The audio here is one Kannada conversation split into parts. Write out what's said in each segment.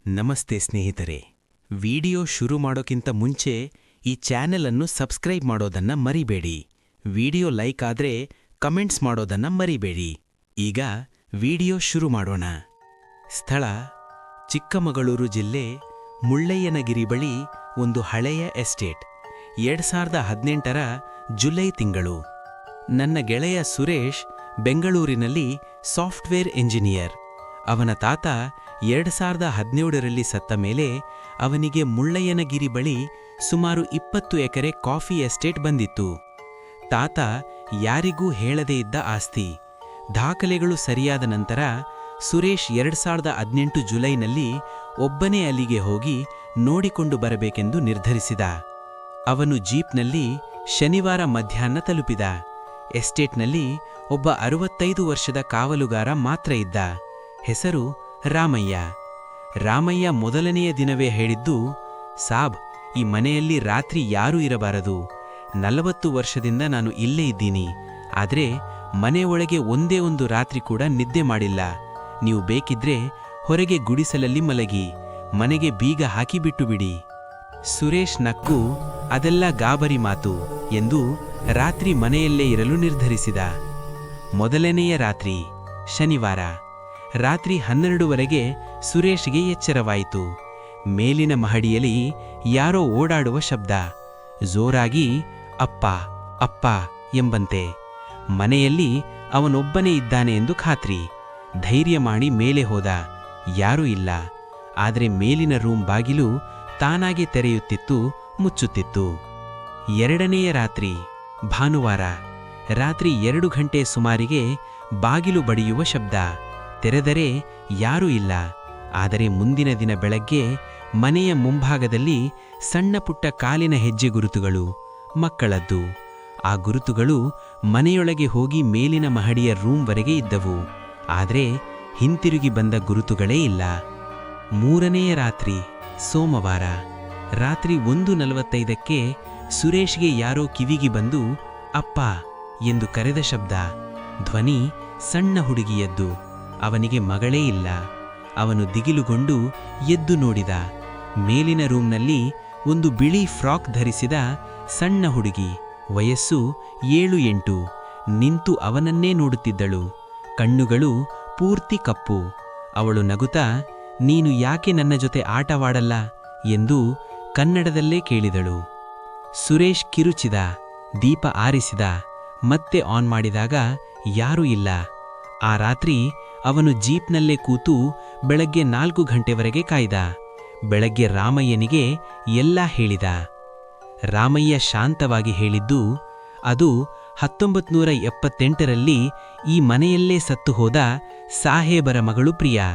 ನಮಸ್ತೆ ಸ್ನೇಹಿತರೆ. ವಿಡಿಯೋ ಶುರು ಮಾಡೋಕ್ಕಿಂತ ಮುಂಚೆ ಈ ಚಾನೆಲ್ ಅನ್ನು ಸಬ್ಸ್ಕ್ರೈಬ್ ಮಾಡೋದನ್ನ ಮರಿಬೇಡಿ. ವಿಡಿಯೋ ಲೈಕ್ ಆದ್ರೆ ಕಮೆಂಟ್ಸ್ ಮಾಡೋದನ್ನ ಮರಿಬೇಡಿ. ಈಗ ವಿಡಿಯೋ ಶುರು ಮಾಡೋಣ. ಸ್ಥಳ: ಚಿಕ್ಕಮಗಳೂರು ಜಿಲ್ಲೆ, ಮುಳ್ಳಯ್ಯನಗಿರಿ ಬಳಿ ಒಂದು ಹಳೆಯ ಎಸ್ಟೇಟ್. 2018ರ ಜುಲೈ ತಿಂಗಳು. ನನ್ನ ಗೆಳೆಯ ಸುರೇಶ್ ಬೆಂಗಳೂರಿನಲ್ಲಿ ಸಾಫ್ಟ್ವೇರ್ ಎಂಜಿನಿಯರ್. ಅವನ ತಾತ 2017ರಲ್ಲಿ ಸತ್ತ ಮೇಲೆ ಅವನಿಗೆ ಮುಳ್ಳಯ್ಯನಗಿರಿ ಬಳಿ ಸುಮಾರು 20 ಎಕರೆ ಕಾಫಿ ಎಸ್ಟೇಟ್ ಬಂದಿತ್ತು. ತಾತ ಯಾರಿಗೂ ಹೇಳದೇ ಇದ್ದ ಆಸ್ತಿ. ದಾಖಲೆಗಳು ಸರಿಯಾದ ನಂತರ ಸುರೇಶ್ 2018 ಜುಲೈನಲ್ಲಿ ಒಬ್ಬನೇ ಅಲ್ಲಿಗೆ ಹೋಗಿ ನೋಡಿಕೊಂಡು ಬರಬೇಕೆಂದು ನಿರ್ಧರಿಸಿದ. ಅವನು ಜೀಪ್ನಲ್ಲಿ ಶನಿವಾರ ಮಧ್ಯಾಹ್ನ ತಲುಪಿದ. ಎಸ್ಟೇಟ್ನಲ್ಲಿ ಒಬ್ಬ 65 ವರ್ಷದ ಕಾವಲುಗಾರ ಮಾತ್ರ ಇದ್ದ. ಹೆಸರು ರಾಮಯ್ಯ. ರಾಮಯ್ಯ ಮೊದಲನೆಯ ದಿನವೇ ಹೇಳಿದ್ದು, ಸಾಬ್, ಈ ಮನೆಯಲ್ಲಿ ರಾತ್ರಿ ಯಾರೂ ಇರಬಾರದು. 40 ವರ್ಷದಿಂದ ನಾನು ಇಲ್ಲೇ ಇದ್ದೀನಿ. ಆದ್ರೆ ಮನೆಯೊಳಗೆ ಒಂದೇ ಒಂದು ರಾತ್ರಿ ಕೂಡ ನಿದ್ದೆ ಮಾಡಿಲ್ಲ. ನೀವು ಬೇಕಿದ್ರೆ ಹೊರಗೆ ಗುಡಿಸಲಲ್ಲಿ ಮಲಗಿ, ಮನೆಗೆ ಬೀಗ ಹಾಕಿ ಬಿಟ್ಟು ಬಿಡಿ. ಸುರೇಶ್ ನಕ್ಕು, ಅದೆಲ್ಲ ಗಾಬರಿ ಮಾತು ಎಂದು ರಾತ್ರಿ ಮನೆಯಲ್ಲೇ ಇರಲು ನಿರ್ಧರಿಸಿದ. ಮೊದಲನೆಯ ರಾತ್ರಿ ಶನಿವಾರ ರಾತ್ರಿ 12ವರೆಗೆ ಸುರೇಶ್ಗೆ ಎಚ್ಚರವಾಯಿತು. ಮೇಲಿನ ಮಹಡಿಯಲ್ಲಿ ಯಾರೋ ಓಡಾಡುವ ಶಬ್ದ. ಜೋರಾಗಿ ಅಪ್ಪ ಅಪ್ಪ ಎಂಬಂತೆ. ಮನೆಯಲ್ಲಿ ಅವನೊಬ್ಬನೇ ಇದ್ದಾನೆ ಎಂದು ಖಾತ್ರಿ. ಧೈರ್ಯ ಮಾಡಿ ಮೇಲೆ ಹೋದ. ಯಾರೂ ಇಲ್ಲ. ಆದರೆ ಮೇಲಿನ ರೂಮ್ ಬಾಗಿಲು ತಾನಾಗೆ ತೆರೆಯುತ್ತಿತ್ತು, ಮುಚ್ಚುತ್ತಿತ್ತು. ಎರಡನೆಯ ರಾತ್ರಿ ಭಾನುವಾರ ರಾತ್ರಿ 2 ಗಂಟೆ ಸುಮಾರಿಗೆ ಬಾಗಿಲು ಬಡಿಯುವ ಶಬ್ದ. ತೆರೆದರೆ ಯಾರೂ ಇಲ್ಲ. ಆದರೆ ಮುಂದಿನ ದಿನ ಬೆಳಗ್ಗೆ ಮನೆಯ ಮುಂಭಾಗದಲ್ಲಿ ಸಣ್ಣ ಪುಟ್ಟ ಕಾಲಿನ ಹೆಜ್ಜೆ ಗುರುತುಗಳು, ಮಕ್ಕಳದ್ದು. ಆ ಗುರುತುಗಳು ಮನೆಯೊಳಗೆ ಹೋಗಿ ಮೇಲಿನ ಮಹಡಿಯ ರೂಮ್ವರೆಗೆ ಇದ್ದವು. ಆದರೆ ಹಿಂತಿರುಗಿ ಬಂದ ಗುರುತುಗಳೇ ಇಲ್ಲ. ಮೂರನೆಯ ರಾತ್ರಿ ಸೋಮವಾರ ರಾತ್ರಿ 1:45ಕ್ಕೆ ಸುರೇಶ್ಗೆ ಯಾರೋ ಕಿವಿಗೆ ಬಂದು ಅಪ್ಪ ಎಂದು ಕರೆದ ಶಬ್ದ. ಧ್ವನಿ ಸಣ್ಣ ಹುಡುಗಿಯದ್ದು. ಅವನಿಗೆ ಮಗಳೇ ಇಲ್ಲ. ಅವನು ದಿಗಿಲುಗೊಂಡು ಎದ್ದು ನೋಡಿದ. ಮೇಲಿನ ರೂಮ್ನಲ್ಲಿ ಒಂದು ಬಿಳಿ ಫ್ರಾಕ್ ಧರಿಸಿದ ಸಣ್ಣ ಹುಡುಗಿ, ವಯಸ್ಸು 7-8, ನಿಂತು ಅವನನ್ನೇ ನೋಡುತ್ತಿದ್ದಳು. ಕಣ್ಣುಗಳು ಪೂರ್ತಿ ಕಪ್ಪು. ಅವಳು ನಗುತ್ತಾ, ನೀನು ಯಾಕೆ ನನ್ನ ಜೊತೆ ಆಟವಾಡಲ್ಲ ಎಂದು ಕನ್ನಡದಲ್ಲೇ ಕೇಳಿದಳು. ಸುರೇಶ್ ಕಿರುಚಿದ. ದೀಪ ಆರಿಸಿದ. ಮತ್ತೆ ಆನ್ ಮಾಡಿದಾಗ ಯಾರೂ ಇಲ್ಲ. ಆ ರಾತ್ರಿ ಅವನು ಜೀಪ್ನಲ್ಲೇ ಕೂತು ಬೆಳಗ್ಗೆ 4 ಗಂಟೆವರೆಗೆ ಕಾಯ್ದ. ಬೆಳಗ್ಗೆ ರಾಮಯ್ಯನಿಗೆ ಎಲ್ಲ ಹೇಳಿದ. ರಾಮಯ್ಯ ಶಾಂತವಾಗಿ ಹೇಳಿದ್ದು, ಅದು 1978ರಲ್ಲಿ ಈ ಮನೆಯಲ್ಲೇ ಸತ್ತು ಹೋದ ಸಾಹೇಬರ ಮಗಳು ಪ್ರಿಯಾ.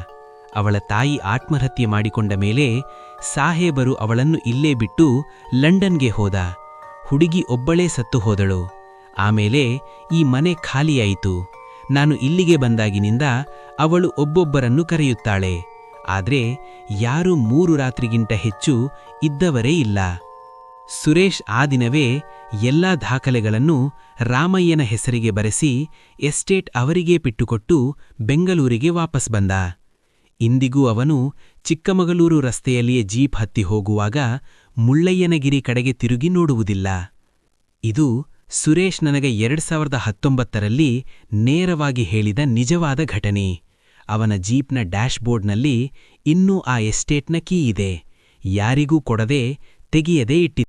ಅವಳ ತಾಯಿ ಆತ್ಮಹತ್ಯೆ ಮಾಡಿಕೊಂಡ ಮೇಲೆ ಸಾಹೇಬರು ಅವಳನ್ನು ಇಲ್ಲೇ ಬಿಟ್ಟು ಲಂಡನ್ಗೆ ಹೋದ. ಹುಡುಗಿ ಒಬ್ಬಳೇ ಸತ್ತು ಹೋದಳು. ಆಮೇಲೆ ಈ ಮನೆ ಖಾಲಿಯಾಯಿತು. ನಾನು ಇಲ್ಲಿಗೆ ಬಂದಾಗಿನಿಂದ ಅವಳು ಒಬ್ಬೊಬ್ಬರನ್ನು ಕರೆಯುತ್ತಾಳೆ. ಆದ್ರೆ ಯಾರೂ 3 ರಾತ್ರಿಗಿಂತ ಹೆಚ್ಚು ಇದ್ದವರೇ ಇಲ್ಲ. ಸುರೇಶ್ ಆ ದಿನವೇ ಎಲ್ಲಾ ದಾಖಲೆಗಳನ್ನು ರಾಮಯ್ಯನ ಹೆಸರಿಗೆ ಬರೆಸಿ ಎಸ್ಟೇಟ್ ಅವರಿಗೇ ಬಿಟ್ಟುಕೊಟ್ಟು ಬೆಂಗಳೂರಿಗೆ ವಾಪಸ್ ಬಂದ. ಇಂದಿಗೂ ಅವನು ಚಿಕ್ಕಮಗಳೂರು ರಸ್ತೆಯಲ್ಲಿಯೇ ಜೀಪ್ ಹತ್ತಿ ಹೋಗುವಾಗ ಮುಳ್ಳಯ್ಯನಗಿರಿ ಕಡೆಗೆ ತಿರುಗಿ ನೋಡುವುದಿಲ್ಲ. ಇದು ಸುರೇಶ್ ನನಗೆ 2019ರಲ್ಲಿ ನೇರವಾಗಿ ಹೇಳಿದ ನಿಜವಾದ ಘಟನೆ. ಅವನ ಜೀಪ್ನ ಡ್ಯಾಶ್ಬೋರ್ಡ್ನಲ್ಲಿ ಇನ್ನೂ ಆ ಎಸ್ಟೇಟ್ನ ಕೀ ಇದೆ. ಯಾರಿಗೂ ಕೊಡದೆ ತೆಗೆಯದೇ ಇಟ್ಟಿದ್ದ.